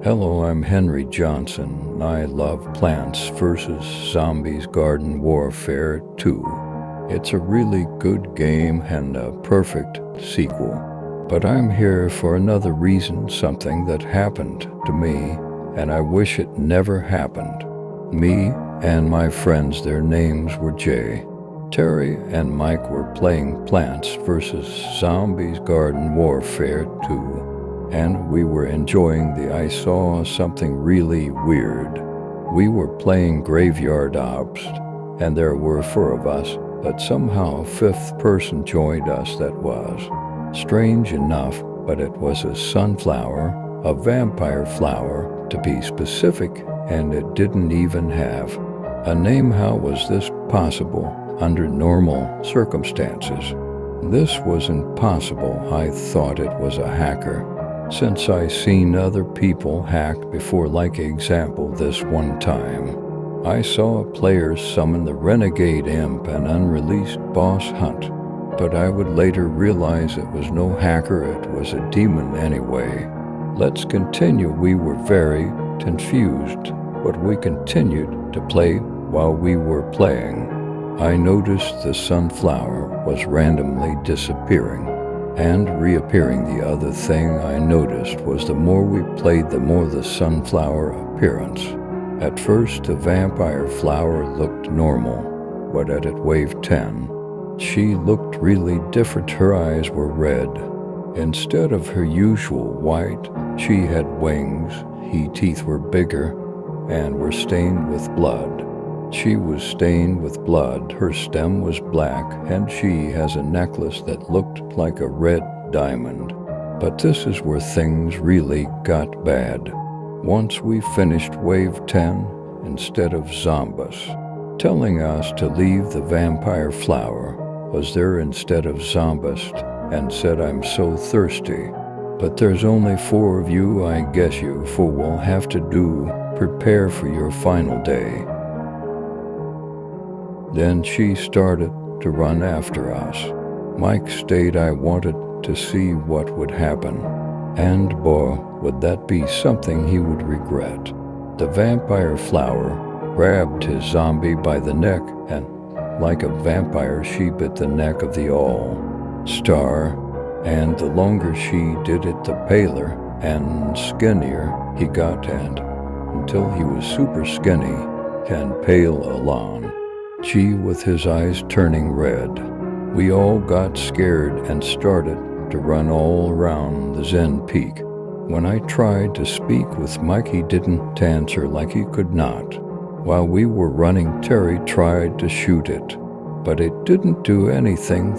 Hello, I'm Henry Johnson. I love Plants vs. Zombies Garden Warfare 2. It's a really good game and a perfect sequel. But I'm here for another reason, something that happened to me, and I wish it never happened. Me and my friends, their names were Jay, Terry, and Mike were playing Plants vs. Zombies Garden Warfare 2. And we were enjoying I saw something really weird. We were playing Graveyard Ops, and there were 4 of us, but somehow a 5th person joined us. That was strange enough, but it was a sunflower, a vampire flower to be specific, and it didn't even have a name. How was this possible under normal circumstances? This was impossible. I thought it was a hacker, since I seen other people hacked before. Like example, this one time I saw a player summon the Renegade Imp and unreleased boss hunt, but I would later realize it was no hacker, it was a demon anyway. Let's continue. We were very confused, but we continued to play. While we were playing, I noticed the sunflower was randomly disappearing and reappearing. The other thing I noticed was the more we played, the more the sunflower appearance. At first, the vampire flower looked normal, but at wave 10, she looked really different. Her eyes were red. Instead of her usual white, she had wings. Her teeth were bigger and were stained with blood. She was stained with blood. Her stem was black, and she has a necklace that looked like a red diamond. But this is where things really got bad. Once we finished wave 10, instead of zombies telling us to leave the vampire flower, was there instead of zombies, and said, "I'm so thirsty, but there's only 4 of you. I guess you 4 will have to prepare for your final day." Then she started to run after us. Mike stayed. I wanted to see what would happen, and boy, would that be something he would regret. The vampire flower grabbed his zombie by the neck, and like a vampire, she bit the neck of the all-star, and the longer she did it, the paler and skinnier he got, and until he was super skinny and pale alone. She with his eyes turning red. We all got scared and started to run all around the Zen Peak. When I tried to speak with Mike, he didn't answer, like he could not. While we were running, Terry tried to shoot it, but it didn't do anything,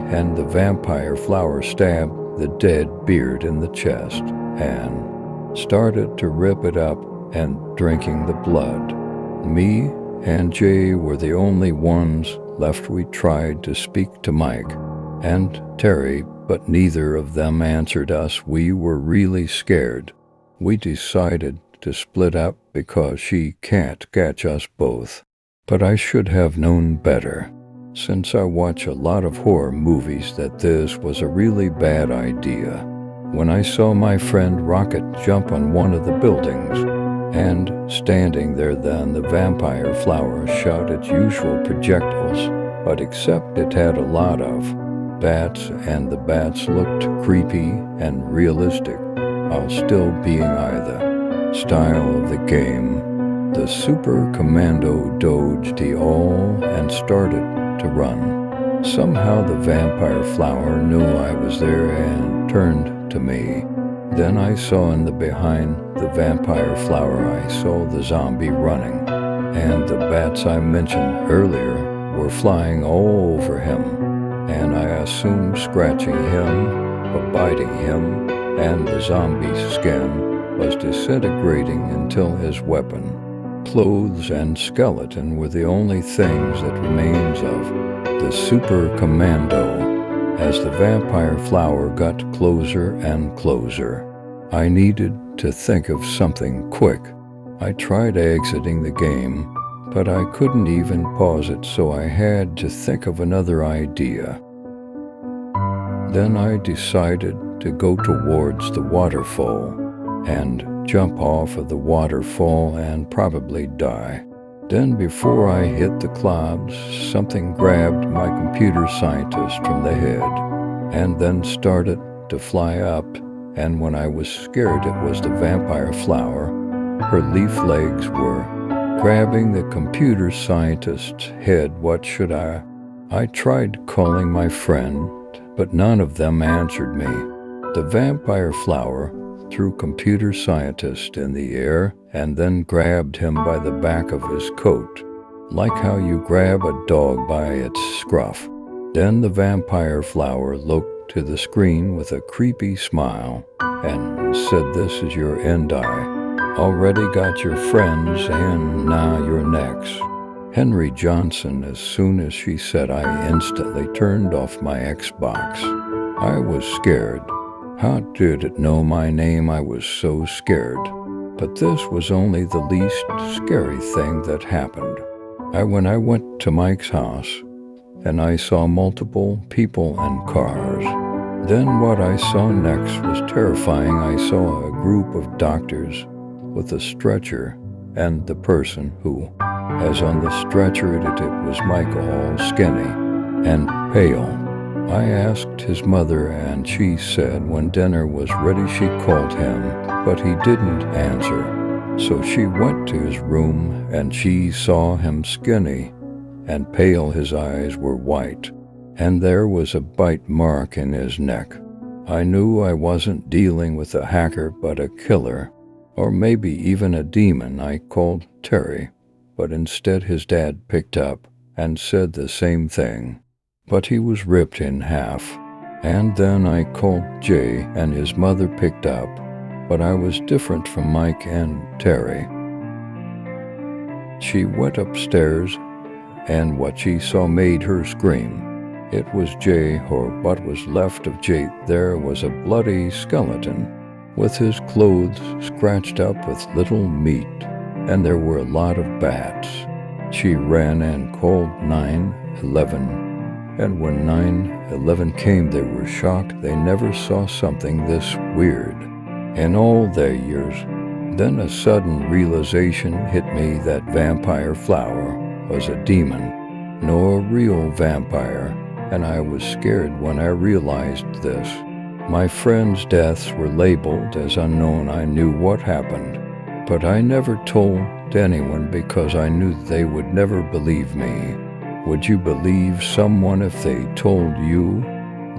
and the vampire flower stabbed the dead beard in the chest and started to rip it up and drinking the blood. Me and Jay were the only ones left. We tried to speak to Mike and Terry, but neither of them answered us. We were really scared. We decided to split up because she can't catch us both. But I should have known better, since I watch a lot of horror movies, that this was a really bad idea. When I saw my friend Rocket jump on one of the buildings, and standing there, then the vampire flower shot its usual projectiles, but except it had a lot of bats, and the bats looked creepy and realistic, while still being the style of the game. The super commando dodged the all and started to run. Somehow the vampire flower knew I was there and turned to me. Then I saw in the behind the vampire flower, I saw the zombie running, and the bats I mentioned earlier were flying all over him, and I assumed scratching him or biting him, and the zombie's skin was disintegrating until his weapon, clothes, and skeleton were the only things that remains of the super commando. As the vampire flower got closer and closer, I needed to think of something quick. I tried exiting the game, but I couldn't even pause it, so I had to think of another idea. Then I decided to go towards the waterfall and jump off of the waterfall and probably die. Then before I hit the clouds, something grabbed my computer scientist from the head and then started to fly up, and when I was scared it was the vampire flower. Her leaf legs were grabbing the computer scientist's head. What should I? I tried calling my friend, but none of them answered me. The vampire flower threw computer scientist in the air and then grabbed him by the back of his coat, like how you grab a dog by its scruff. Then the vampire flower looked to the screen with a creepy smile and said, "This is your end. I already got your friends and now you're next." Henry Johnson. As soon as she said, I instantly turned off my Xbox. I was scared. How did it know my name? I was so scared. But this was only the least scary thing that happened. When I went to Mike's house, and I saw multiple people and cars. Then what I saw next was terrifying. I saw a group of doctors with a stretcher, and the person who, as on the stretcher, it was Michael, all skinny and pale. I asked his mother, and she said when dinner was ready she called him, but he didn't answer. So she went to his room, and she saw him skinny and pale. His eyes were white, and there was a bite mark in his neck. I knew I wasn't dealing with a hacker, but a killer, or maybe even a demon. I called Terry, but instead his dad picked up and said the same thing, but he was ripped in half. And then I called Jay, and his mother picked up, but I was different from Mike and Terry. She went upstairs, and what she saw made her scream. It was Jay, or what was left of Jay. There was a bloody skeleton with his clothes scratched up with little meat, and there were a lot of bats. She ran and called 911, and when 911 came, they were shocked. They never saw something this weird in all their years. Then a sudden realization hit me that vampire flower was a demon, nor a real vampire, and I was scared when I realized this. My friends' deaths were labeled as unknown. I knew what happened, but I never told anyone because I knew they would never believe me. Would you believe someone if they told you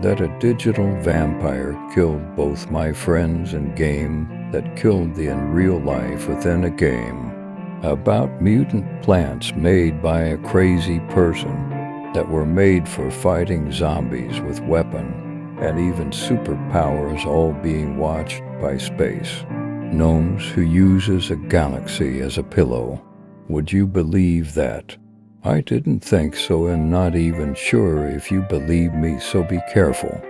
that a digital vampire killed both my friends and game that killed the in real life within a game? About mutant plants made by a crazy person that were made for fighting zombies with weapon and even superpowers, all being watched by space gnomes who uses a galaxy as a pillow. Would you believe that? I didn't think so, and not even sure if you believe me, so be careful.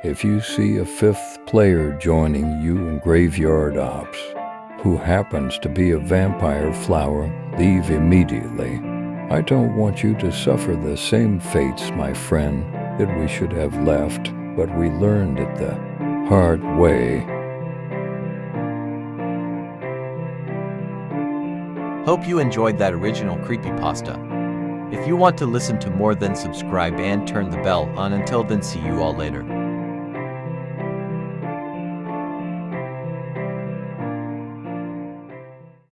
If you see a fifth player joining you in Graveyard Ops who happens to be a vampire flower, leave immediately. I don't want you to suffer the same fates, my friend, that we should have left, but we learned it the hard way. Hope you enjoyed that original creepypasta. If you want to listen to more, then subscribe and turn the bell on. Until then, see you all later.